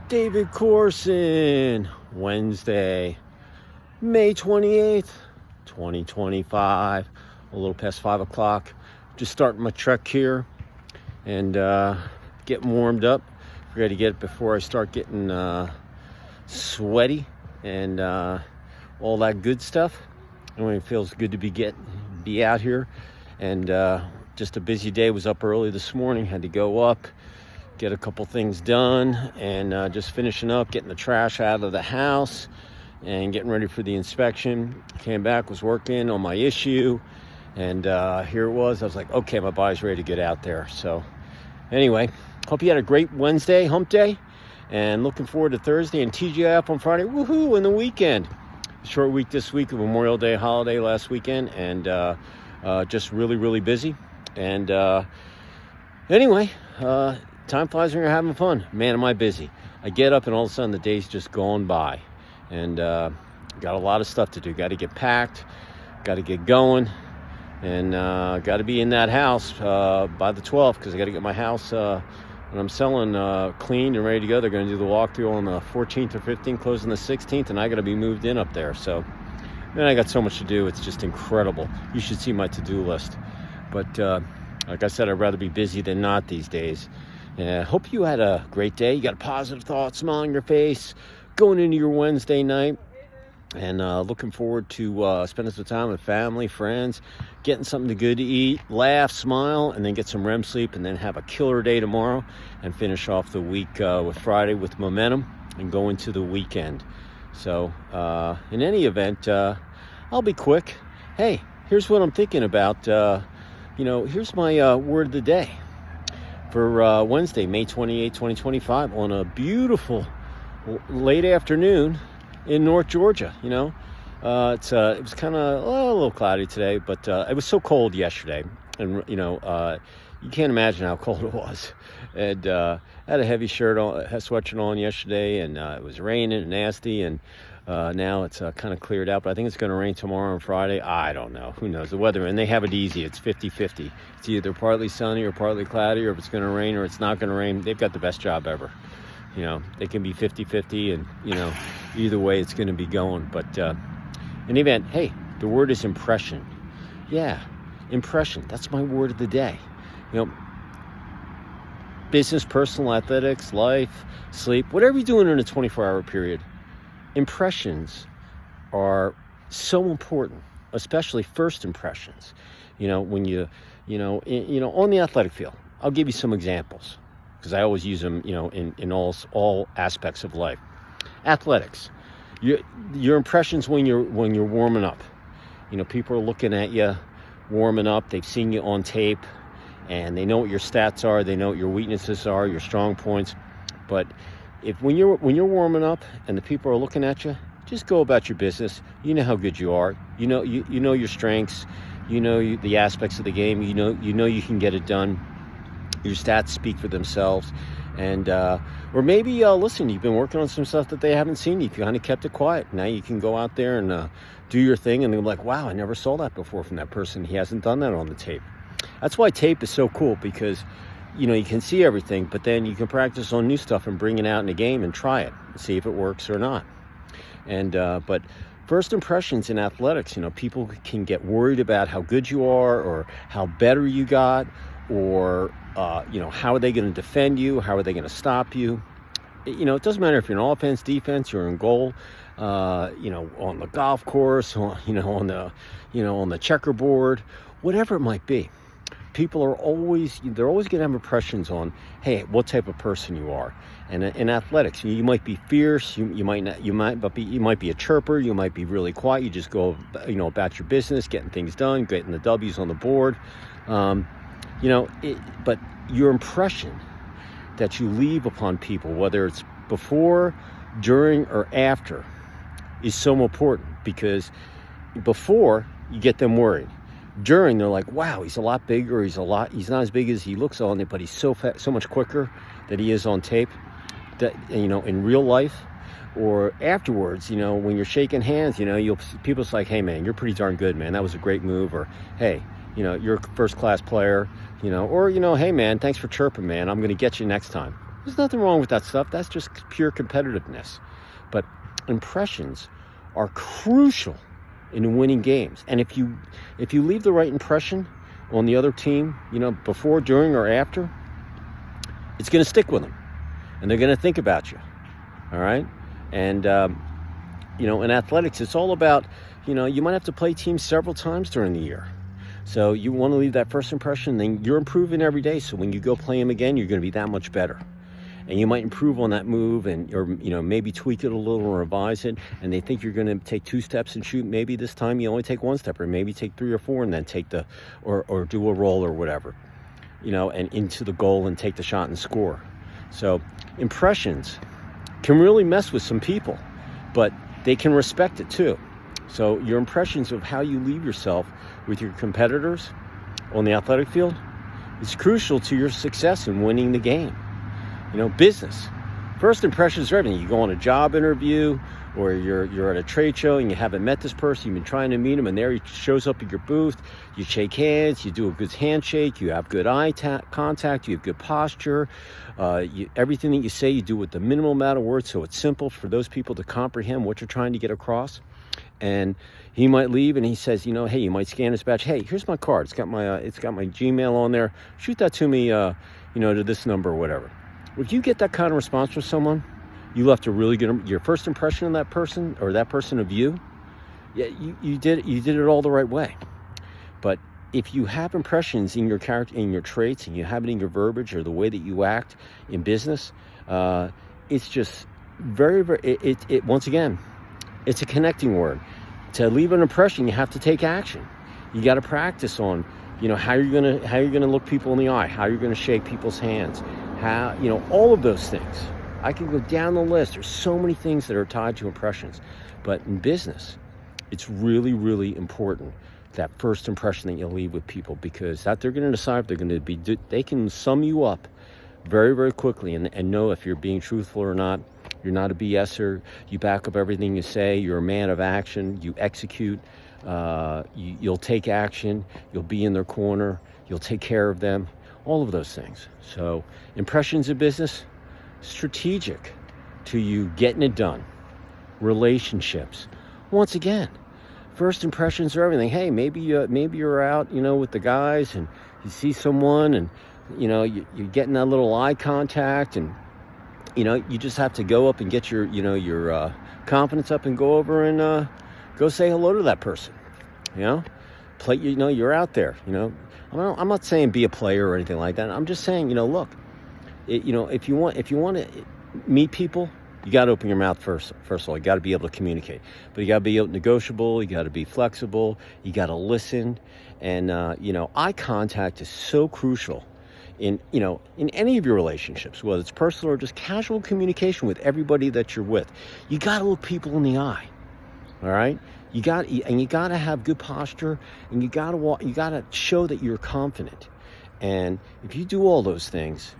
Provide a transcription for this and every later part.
David Corson, Wednesday, May 28th, 2025, a little past 5 o'clock. Just starting my trek here and getting warmed up. Ready to get it before I start getting sweaty and all that good stuff. Anyway, it feels good to be out here. And just a busy day. Was up early this morning, had to go up, get a couple things done, and just finishing up, getting the trash out of the house and getting ready for the inspection. Came back, was working on my issue, and here it was. I was like, okay, my body's ready to get out there. So anyway, hope you had a great Wednesday, hump day, and looking forward to Thursday and TGIF on Friday. Woohoo, and the weekend. Short week this week, a Memorial Day holiday last weekend, and just really busy. And anyway, time flies when you're having fun. Man, am I busy. I get up and all of a sudden the day's just gone by. And got a lot of stuff to do. Got to get packed, got to get going, and got to be in that house by the 12th, because I got to get my house, when I'm selling, cleaned and ready to go. They're going to do the walkthrough on the 14th or 15th, closing the 16th, and I got to be moved in up there. So, man, I got so much to do. It's just incredible. You should see my to-do list. But like I said, I'd rather be busy than not these days. And I hope you had a great day. You got a positive thought, smile on your face, going into your Wednesday night, and looking forward to spending some time with family, friends, getting something good to eat, laugh, smile, and then get some REM sleep, and then have a killer day tomorrow and finish off the week with Friday with momentum and go into the weekend. So in any event, I'll be quick. Hey, here's what I'm thinking about. Here's my word of the day for Wednesday, May 28, 2025, on a beautiful late afternoon in North Georgia. It was kind of a little cloudy today, but it was so cold yesterday, and you can't imagine how cold it was. And I had a heavy shirt on, a sweatshirt on yesterday, and it was raining and nasty, and now it's kind of cleared out, but I think it's going to rain tomorrow and Friday. I don't know. Who knows? The weather, and they have it easy. It's 50-50. It's either partly sunny or partly cloudy, or if it's going to rain or it's not going to rain. They've got the best job ever. They can be 50-50, and, either way it's going to be going. But in any event, hey, the word is impression. Yeah, impression. That's my word of the day. Business, personal, athletics, life, sleep, whatever you're doing in a 24-hour period, impressions are so important, especially first impressions. When you on the athletic field. I'll give you some examples, because I always use them, in all aspects of life. Athletics, your impressions when you're warming up. People are looking at you warming up. They've seen you on tape, and they know what your stats are. They know what your weaknesses are, your strong points. But when you're warming up and the people are looking at you, just go about your business. You know how good you are. You know your strengths. The aspects of the game. You know you can get it done. Your stats speak for themselves. And or maybe listen, you've been working on some stuff that they haven't seen. You kind of kept it quiet. Now you can go out there and do your thing, and they're like, wow, I never saw that before from that person. He hasn't done that on the tape. That's why tape is so cool, because you can see everything, but then you can practice on new stuff and bring it out in a game and try it and see if it works or not. And but first impressions in athletics, people can get worried about how good you are, or how better you got, or how are they going to defend you? How are they going to stop you? It doesn't matter if you're in offense, defense, you're in goal, on the golf course, on the checkerboard, whatever it might be. People are always going to have impressions on, hey, what type of person you are. And in athletics, you might be fierce, you might be a chirper, you might be really quiet. You just go, about your business, getting things done, getting the W's on the board. But your impression that you leave upon people, whether it's before, during, or after, is so important, because before, you get them worried. During, they're like, wow, he's a lot bigger, he's not as big as he looks on it, but he's so much quicker than he is on tape, that, in real life. Or afterwards, when you're shaking hands, people's like, hey man, you're pretty darn good, man, that was a great move. Or, hey, you're a first class player, or, hey man, thanks for chirping, man, I'm going to get you next time. There's nothing wrong with that stuff. That's just pure competitiveness. But impressions are crucial in winning games. And if you leave the right impression on the other team, before, during, or after, it's going to stick with them, and they're going to think about you. All right. And in athletics, it's all about, you might have to play teams several times during the year. So you want to leave that first impression, then you're improving every day. So when you go play them again, you're going to be that much better. And you might improve on that move or maybe tweak it a little or revise it. And they think you're going to take 2 steps and shoot. Maybe this time you only take 1 step, or maybe take 3 or 4 and then take or do a roll or whatever, and into the goal and take the shot and score. So impressions can really mess with some people, but they can respect it too. So your impressions of how you leave yourself with your competitors on the athletic field is crucial to your success in winning the game. Business. First impressions are everything. You go on a job interview, or you're at a trade show and you haven't met this person, you've been trying to meet him, and there he shows up at your booth. You shake hands, you do a good handshake, you have good eye contact, you have good posture. Everything that you say, you do with the minimal amount of words, so it's simple for those people to comprehend what you're trying to get across. And he might leave and he says, hey, you might scan his badge. Hey, here's my card. It's got my Gmail on there. Shoot that to me, to this number or whatever. If you get that kind of response from someone, you left a really good, your first impression of that person, or that person of you, yeah, you did it all the right way. But if you have impressions in your character, in your traits, and you have it in your verbiage or the way that you act in business, it's just very, very, once again, it's a connecting word. To leave an impression, you have to take action. You got to practice on, how you're gonna look people in the eye, how you're gonna shake people's hands, how, all of those things. I can go down the list. There's so many things that are tied to impressions. But in business, it's really, really important, that first impression that you leave with people, because that they're going to decide if they're going to be, they can sum you up very, very quickly and know if you're being truthful or not. You're not a BSer. You back up everything you say. You're a man of action. You execute. You'll take action. You'll be in their corner. You'll take care of them. All of those things. So impressions of business, strategic to you getting it done. Relationships. Once again, first impressions are everything. Hey, maybe you're out, with the guys, and you see someone, and you're getting that little eye contact, and you just have to go up and get your confidence up and go over and go say hello to that person. You're out there. I'm not saying be a player or anything like that. I'm just saying, look, if you want to meet people, you got to open your mouth first. First of all, you got to be able to communicate, but you got to be negotiable. You got to be flexible. You got to listen, and eye contact is so crucial in any of your relationships, whether it's personal or just casual communication with everybody that you're with. You got to look people in the eye. All right. You got to have good posture, and you got to show that you're confident. And if you do all those things,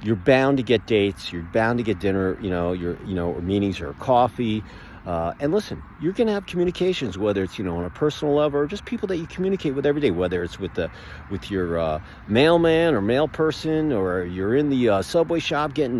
you're bound to get dates. You're bound to get dinner. Or meetings or coffee. And listen, you're going to have communications, whether it's on a personal level or just people that you communicate with every day. Whether it's with your mailman or mail person, or you're in the subway shop getting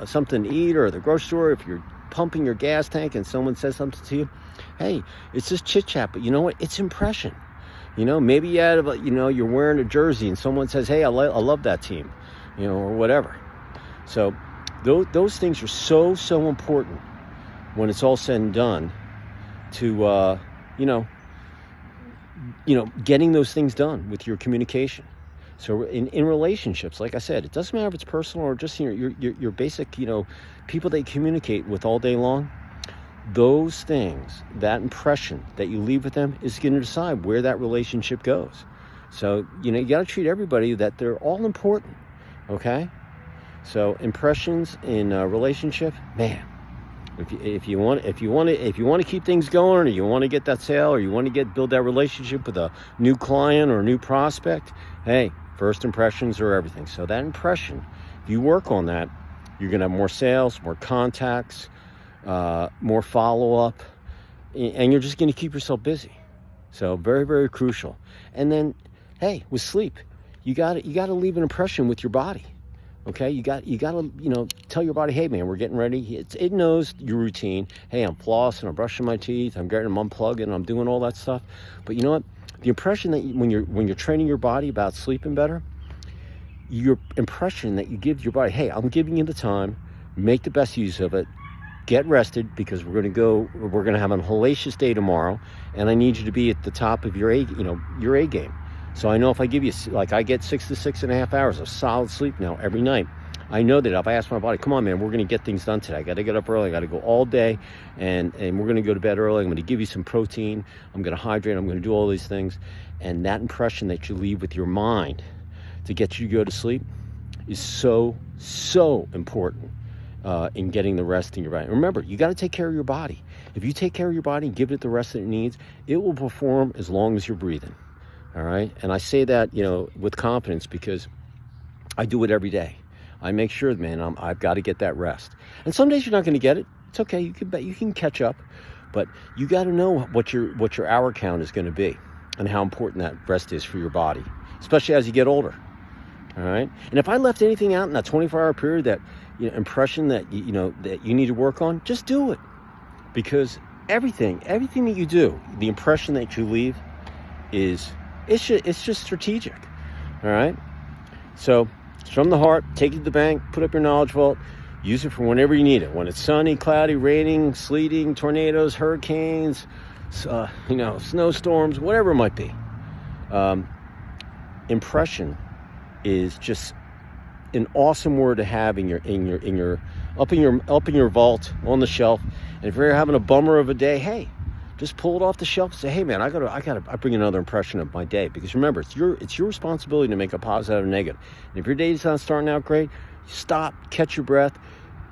something to eat, or the grocery store. If you're pumping your gas tank and someone says something to you, hey, it's just chit chat, but you know what? It's impression. Maybe you're wearing a jersey and someone says, hey, I love that team, or whatever. So those things are so important when it's all said and done to, getting those things done with your communication. So in relationships, like I said, it doesn't matter if it's personal or just your basic, people that you communicate with all day long. Those things, that impression that you leave with them, is going to decide where that relationship goes. So you got to treat everybody that they're all important. Okay, so impressions in a relationship, man. If you want to keep things going, or you want to get that sale, or you want to build that relationship with a new client or a new prospect, hey, first impressions are everything. So that impression, if you work on that, you're going to have more sales, more contacts, more follow-up, and you're just going to keep yourself busy. So very, very crucial. And then, hey, with sleep, you got to leave an impression with your body. Okay, you got to tell your body, hey man, we're getting ready. It knows your routine. Hey, I'm flossing, I'm brushing my teeth, I'm getting them unplugging, I'm doing all that stuff. But you know what? The impression that when you're training your body about sleeping better, your impression that you give your body, hey, I'm giving you the time, make the best use of it, get rested, because we're going to have a hellacious day tomorrow, and I need you to be at the top of your A game. So I know if I give you, like, I get 6 to 6.5 hours of solid sleep now every night. I know that if I ask my body, come on, man, we're going to get things done today. I got to get up early. I got to go all day, and we're going to go to bed early. I'm going to give you some protein. I'm going to hydrate. I'm going to do all these things. And that impression that you leave with your mind to get you to go to sleep is so, so important in getting the rest in your body. Remember, you got to take care of your body. If you take care of your body and give it the rest that it needs, it will perform as long as you're breathing. All right. And I say that, with confidence, because I do it every day. I make sure, man, I've got to get that rest. And some days you're not going to get it. It's okay. You can catch up, but you got to know what your hour count is going to be and how important that rest is for your body, especially as you get older. All right. And if I left anything out in that 24-hour period, that impression that that you need to work on, just do it, because everything that you do, the impression that you leave it's just strategic. All right. So it's from the heart. Take it to the bank. Put up your knowledge vault. Use it for whenever you need it. When it's sunny, cloudy, raining, sleeting, tornadoes, hurricanes, snowstorms, whatever it might be. Impression is just an awesome word to have in your vault on the shelf. And if you're having a bummer of a day, hey, just pull it off the shelf and say, hey man, I bring another impression of my day. Because remember, it's your responsibility to make a positive and negative. And if your day's not starting out great, stop, catch your breath,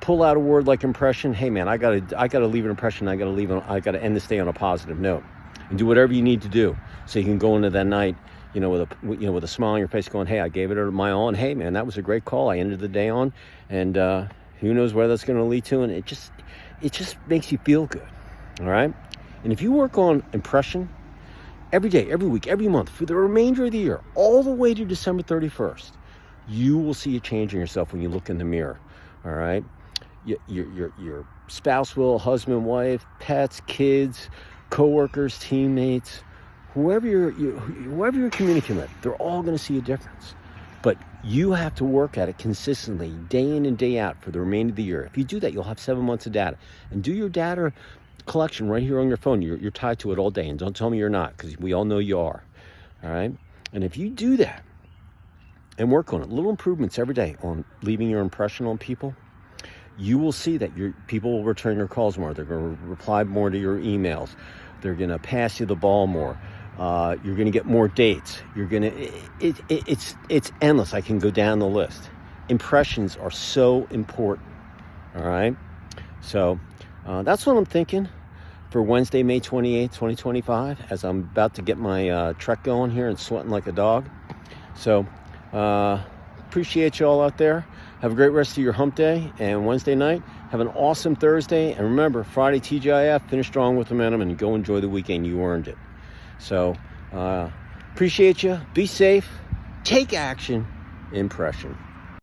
pull out a word like impression. Hey man, I gotta leave an impression. I gotta end this day on a positive note, and do whatever you need to do so you can go into that night, with a smile on your face, going, hey, I gave it my all, and hey man, that was a great call. I ended the day on, and who knows where that's going to lead to, and it just makes you feel good. All right. And if you work on impression every day, every week, every month, for the remainder of the year, all the way to December 31st, you will see a change in yourself when you look in the mirror. All right. Your spouse will, husband, wife, pets, kids, coworkers, teammates, whoever you're communicating with, they're all going to see a difference. But you have to work at it consistently, day in and day out, for the remainder of the year. If you do that, you'll have 7 months of data. And do your data collection right here on your phone. You're tied to it all day. And don't tell me you're not, because we all know you are. All right? And if you do that and work on it, little improvements every day on leaving your impression on people, you will see that your people will return your calls more. They're going to reply more to your emails. They're going to pass you the ball more. You're going to get more dates. It's endless. I can go down the list. Impressions are so important. All right. So that's what I'm thinking for Wednesday, May 28th, 2025, as I'm about to get my trek going here and sweating like a dog. So appreciate you all out there. Have a great rest of your hump day and Wednesday night. Have an awesome Thursday. And remember, Friday, TGIF, finish strong with momentum and go enjoy the weekend. You earned it. So appreciate you. Be safe. Take action. Impression.